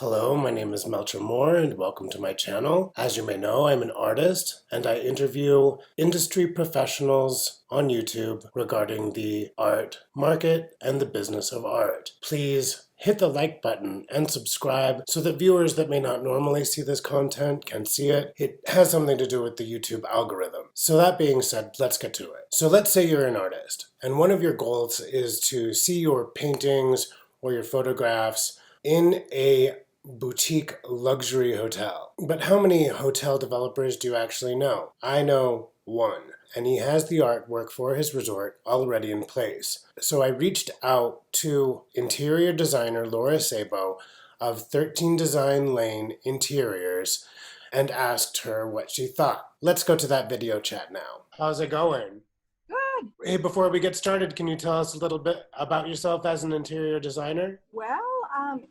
Hello, my name is Melchor Moore and welcome to my channel. As you may know, I'm an artist and I interview industry professionals on YouTube regarding the art market and the business of art. Please hit the like button and subscribe so that viewers that may not normally see this content can see it. It has something to do with the YouTube algorithm. So that being said, let's get to it. So let's say you're an artist and one of your goals is to see your paintings or your photographs in a boutique luxury hotel. But how many hotel developers do you actually know? I know one, and he has the artwork for his resort already in place. So I reached out to interior designer Laura Sabo of 13 Design Lane Interiors and asked her what she thought. Let's go to that video chat now. How's it going? Good. Hey, before we get started, can you tell us a little bit about yourself as an interior designer? Well,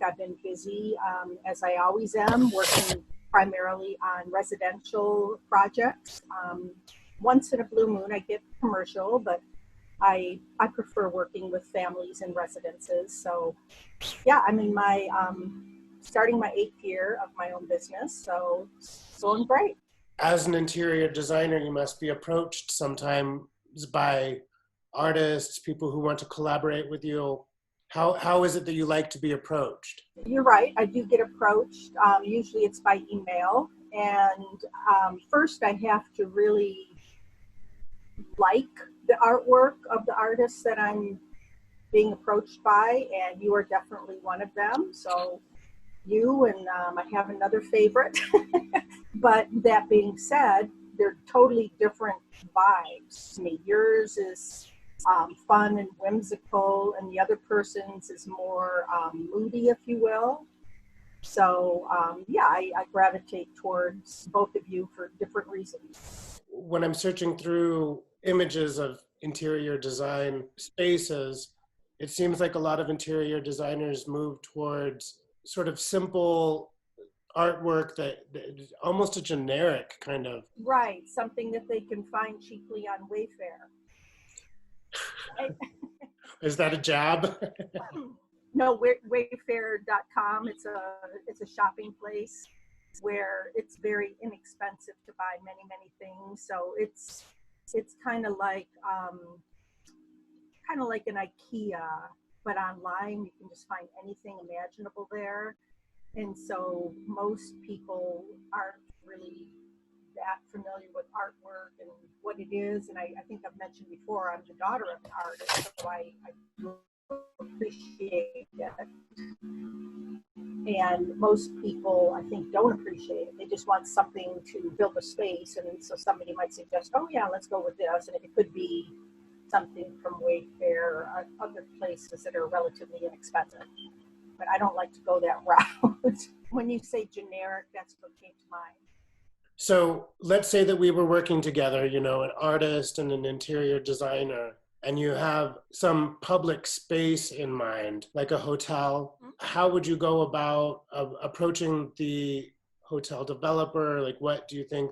I've been busy, as I always am, working primarily on residential projects. Once in a blue moon, I get commercial, but I prefer working with families and residences. So, yeah, I'm in my starting my 8th year of my own business, so it's going great. As an interior designer, you must be approached sometimes by artists, people who want to collaborate with you. How is it that you like to be approached? You're right. I do get approached. Usually it's by email. And first, I have to really like the artwork of the artists that I'm being approached by. And you are definitely one of them. So, you and I have another favorite. But that being said, they're totally different vibes to me. Yours is fun and whimsical, and the other person's is more moody, if you will. So, yeah, I gravitate towards both of you for different reasons. When I'm searching through images of interior design spaces, it seems like a lot of interior designers move towards sort of simple artwork that almost a generic kind of. Right, something that they can find cheaply on Wayfair. Is that a jab? No, Wayfair.com. It's a shopping place where it's very inexpensive to buy many things. So it's kind of like an IKEA, but online you can just find anything imaginable there. And so most people aren't really that familiar with artwork and what it is. And I think I've mentioned before, I'm the daughter of an artist, so I appreciate it. And most people, I think, don't appreciate it. They just want something to fill the space. And so somebody might suggest, oh, yeah, let's go with this. And it could be something from Wayfair or other places that are relatively inexpensive. But I don't like to go that route. When you say generic, that's what came to mind. So let's say that we were working together, an artist and an interior designer, and you have some public space in mind, like a hotel. How would you go about approaching the hotel developer? Like, what do you think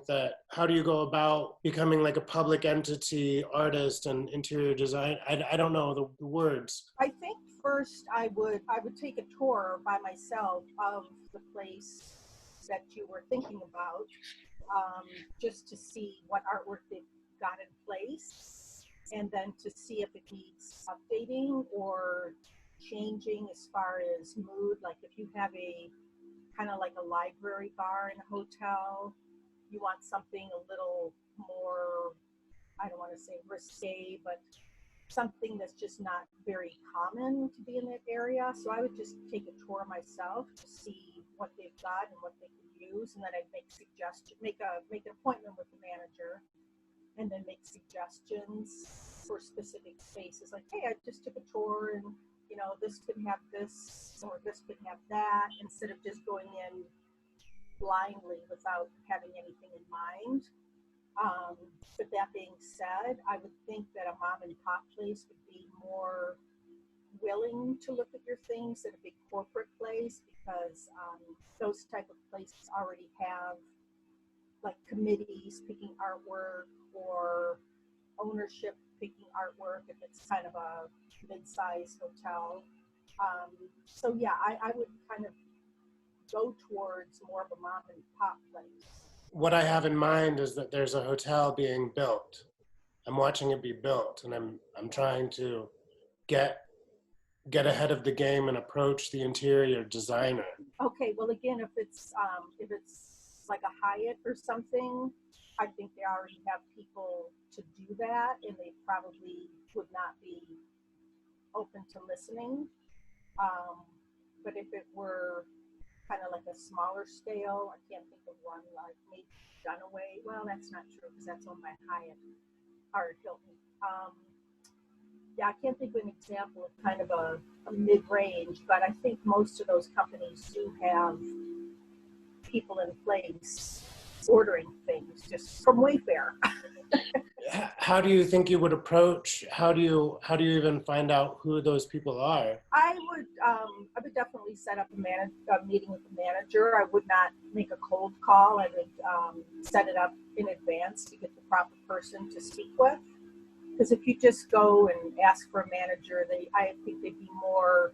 how do you go about becoming like a public entity artist and interior design? I don't know the words. I think first I would take a tour by myself of the place that you were thinking about, just to see what artwork they've got in place, and then to see if it needs updating or changing as far as mood. Like if you have a kind of like a library bar in a hotel, you want something a little more, I don't want to say risque, but something that's just not very common to be in that area. So I would just take a tour myself to see what they've got and what they could use, and then I'd make an appointment with the manager, and then make suggestions for specific spaces. Like, hey, I just took a tour, and this could have this or this could have that, instead of just going in blindly without having anything in mind. But that being said, I would think that a mom and pop place would be more willing to look at your things than a big corporate place, because those type of places already have like committees picking artwork or ownership picking artwork if it's kind of a mid-sized hotel. So yeah, I would kind of go towards more of a mom and pop place. What I have in mind is that there's a hotel being built. I'm watching it be built, and I'm trying to get get ahead of the game and approach the interior designer. Okay, well, again, if it's like a Hyatt or something, I think they already have people to do that, and they probably would not be open to listening. Um, but if it were kind of like a smaller scale, I can't think of one like maybe Dunaway. Well, that's not true because that's owned by Hyatt or Hilton. Yeah, I can't think of an example of kind of a mid-range, but I think most of those companies do have people in place ordering things just from Wayfair. How do you think you would approach? How do you even find out who those people are? I would definitely set up a meeting with the manager. I would not make a cold call. I would set it up in advance to get the proper person to speak with. Because if you just go and ask for a manager, I think they'd be more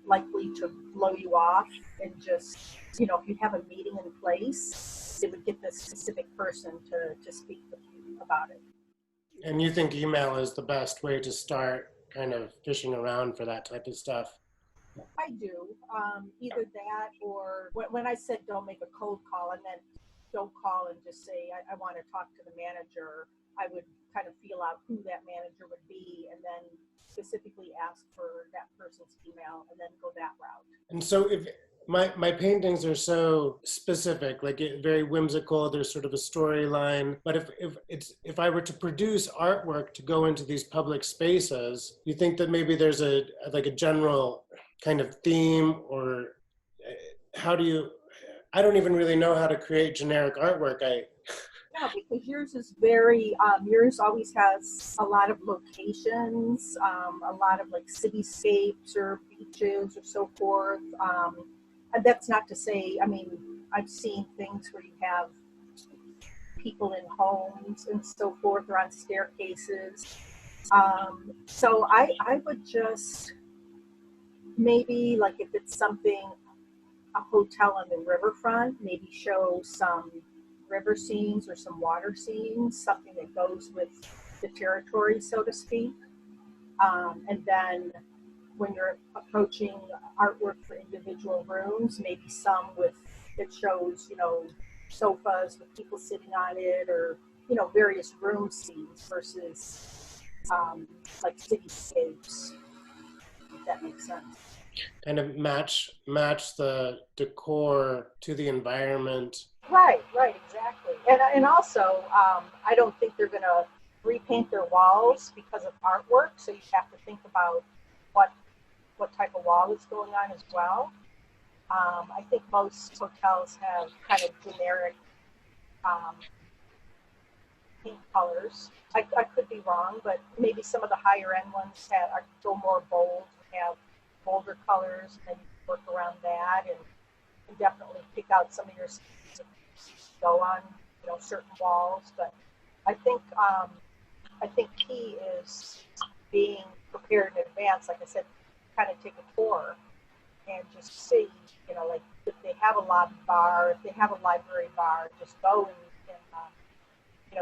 likely to blow you off and just, if you have a meeting in place, they would get the specific person to speak with you about it. And you think email is the best way to start kind of fishing around for that type of stuff? I do. Either that or when I said don't make a cold call, and then don't call and just say, I want to talk to the manager, I would kind of feel out who that manager would be and then specifically ask for that person's email and then go that route. And so if my paintings are so specific, like very whimsical, there's sort of a storyline. But if I were to produce artwork to go into these public spaces, you think that maybe there's a like a general kind of theme, or how do you? I don't even really know how to create generic artwork. No, because yours is yours always has a lot of locations, a lot of like cityscapes or beaches or so forth. And that's not to say, I mean, I've seen things where you have people in homes and so forth or on staircases. So I would just maybe like if it's something, a hotel on the riverfront, maybe show some river scenes or some water scenes, something that goes with the territory, so to speak. And then when you're approaching artwork for individual rooms, maybe some with that shows, sofas with people sitting on it, or various room scenes versus like cityscapes. If that makes sense. kind of match the decor to the environment. Right, exactly. And also, I don't think they're going to repaint their walls because of artwork. So you have to think about what type of wall is going on as well. I think most hotels have kind of generic um, paint colors. I could be wrong, but maybe some of the higher end ones are still more bold, have bolder colors, and then you can work around that and definitely pick out some of your go on, certain walls. But I think key is being prepared in advance. Like I said, kind of take a tour and just see, like if they have a lobby bar, if they have a library bar, just go and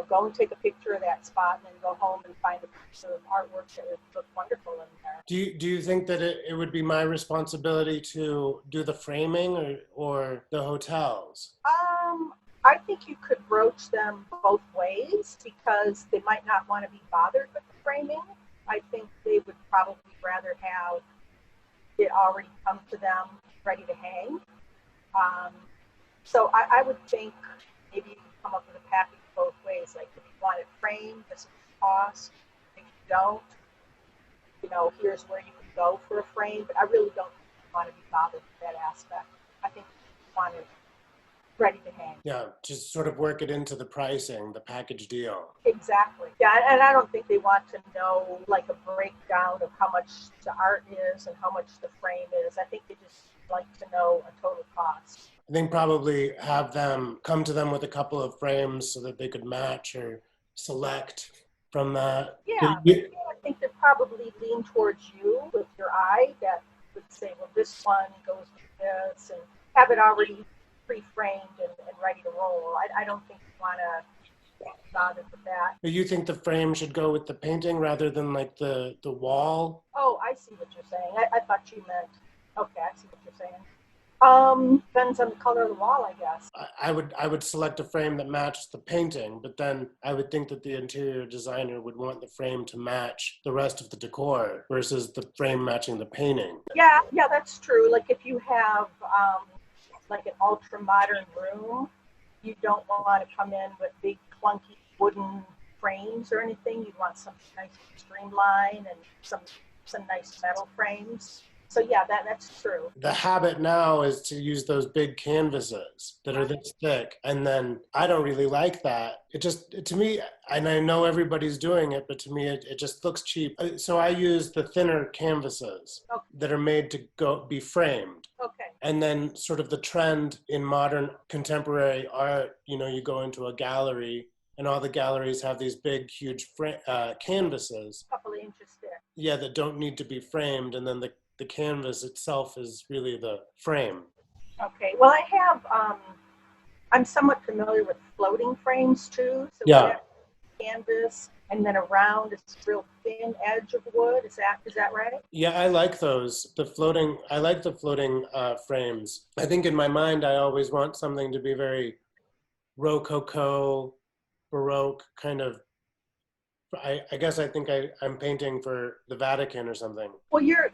go and take a picture of that spot, and then go home and find a piece of artwork that would look wonderful in there. Do you think that it would be my responsibility to do the framing or the hotels? I think you could broach them both ways because they might not want to be bothered with the framing. I think they would probably rather have it already come to them ready to hang. So I would think maybe you could come up with a package both ways. Like if you want it framed, this is the cost. If you don't, here's where you can go for a frame. But I really don't want to be bothered with that aspect. I think you want it ready to hang. Yeah, just sort of work it into the pricing, the package deal. Exactly. Yeah, and I don't think they want to know like a breakdown of how much the art is and how much the frame is. I think they just like to know a total cost. I think probably have them come to them with a couple of frames so that they could match or select from that. Yeah, I think they probably lean towards you with your eye that would say, well, this one goes with this, and have it already pre-framed and ready to roll. I don't think you want to bother with that. But you think the frame should go with the painting rather than like the wall? Oh, I see what you're saying. I thought you meant, okay, I see what you're saying. Depends on the color of the wall, I guess. I would select a frame that matched the painting, but then I would think that the interior designer would want the frame to match the rest of the decor versus the frame matching the painting. Yeah, yeah, that's true. Like if you have like an ultra modern room, you don't want to come in with big clunky wooden frames or anything. You want something nice and streamlined and some nice metal frames. So yeah, that's true. The habit now is to use those big canvases that are this thick, and then I don't really like that. To me, and I know everybody's doing it, but to me it just looks cheap. So I use the thinner canvases Okay. that are made to be framed. Okay. And then sort of the trend in modern contemporary art, you go into a gallery and all the galleries have these big, huge canvases. A couple of inches thick. Yeah, that don't need to be framed, and then the canvas itself is really the frame. Okay. Well, I'm somewhat familiar with floating frames too. So Yeah. we have canvas, and then around it's real thin edge of wood. Is that right? Yeah, I like those. I like the floating frames. I think in my mind, I always want something to be very Rococo, Baroque kind of. I guess I think I'm painting for the Vatican or something. Well, your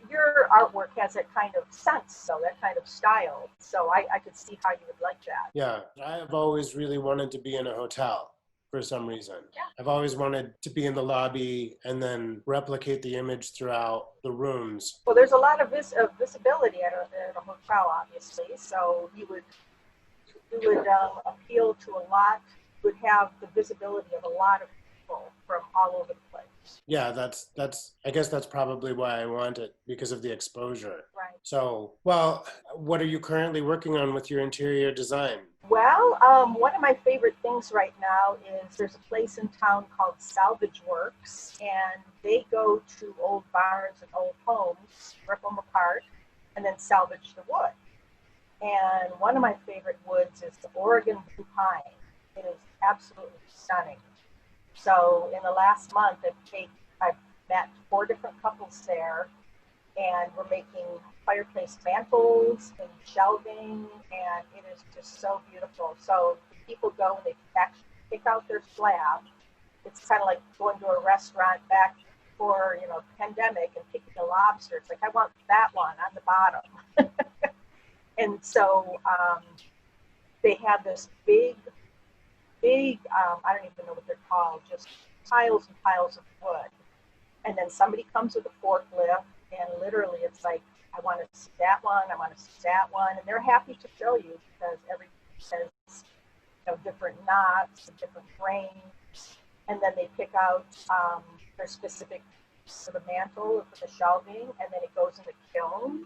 artwork has that kind of sense, so that kind of style. So I could see how you would like that. Yeah, I've always really wanted to be in a hotel for some reason. Yeah. I've always wanted to be in the lobby and then replicate the image throughout the rooms. Well, there's a lot of visibility at a hotel, obviously. So you would appeal to a lot. Would have the visibility of a lot of people from all over the place. Yeah, I guess that's probably why I want it, because of the exposure. Right. So, well, what are you currently working on with your interior design? Well, one of my favorite things right now is there's a place in town called Salvage Works, and they go to old barns and old homes, rip them apart, and then salvage the wood. And one of my favorite woods is the Oregon blue pine. It is absolutely stunning. So in the last month, I've met 4 different couples there, and we're making fireplace mantles and shelving, and it is just so beautiful. So people go and they actually pick out their slab. It's kind of like going to a restaurant back before, pandemic and picking a lobster. It's like, I want that one on the bottom. And so they have this big, I don't even know what they're called, just piles and piles of wood. And then somebody comes with a forklift, and literally it's like, I want to see that one, I want to see that one. And they're happy to show you because every has different knots and different frames. And then they pick out their specific for the mantle or for the shelving, and then it goes in the kiln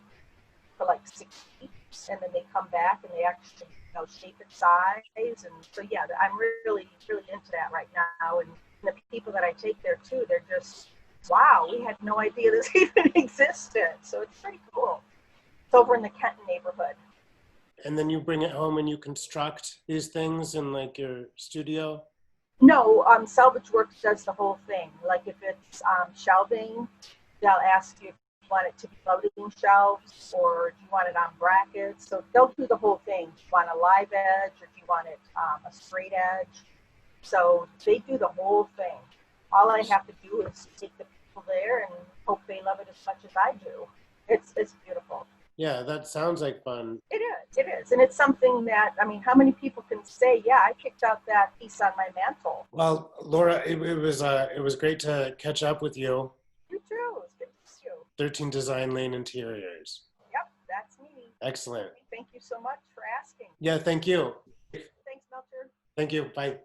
for like 6 weeks, and then they come back and they actually shape its size. And so yeah, I'm really into that right now. And the people that I take there too, they're just, wow, we had no idea this even existed. So it's pretty cool. It's over in the Kenton neighborhood. And then you bring it home and you construct these things in like your studio? No, Salvage Works does the whole thing. Like if it's shelving, they'll ask you if you want it to be floating shelves or do you want it on brackets. So they'll do the whole thing. Do you want a live edge or do you want it a straight edge? So they do the whole thing. All I have to do is take the people there and hope they love it as much as I do. It's beautiful. Yeah, that sounds like fun. It is. And it's something that, how many people can say, yeah, I picked out that piece on my mantle. Well, Laura, it was great to catch up with you. You too. It was good to see you. 13 Design Lane Interiors. Yep, that's me. Excellent. Thank you so much for asking. Yeah, thank you. Thanks, Melchor. Thank you. Bye.